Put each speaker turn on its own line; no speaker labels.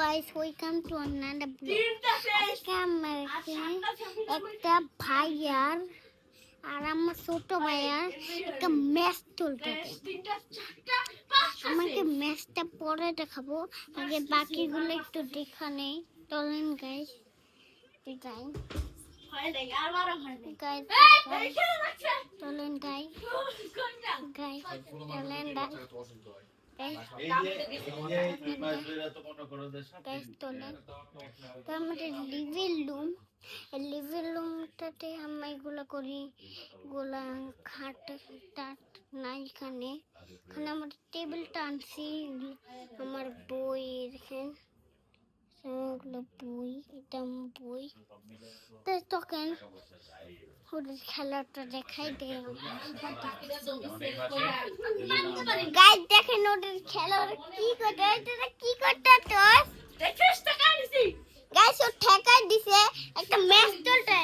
guys, welcome to another vlog. আজকে আমরা একটা ভাইয়ার আর আমার ছোট ভাইয়ার একটা ম্যাচ চলতেছে। আমাকে ম্যাচটা পরে দেখাবো, আগে বাকিগুলো একটু দেখা নেই। চলেন গাইস, যাই চলেন গাইস, চলেন আমাদের লিভিং রুমটাতে আমরা এগুলো করি, এগুলা খাট টাট নাই এখানে আমার টেবিলটা আনছি, আমার বই দেখেন, বই, এটা বই। তখন ওদের খেলাটা দেখাই দেয়, গাইস দেখেন ওদের খেলা, কি করতে গাইস ও ঠেকাই দিছে, একটা ম্যাচ চলছে।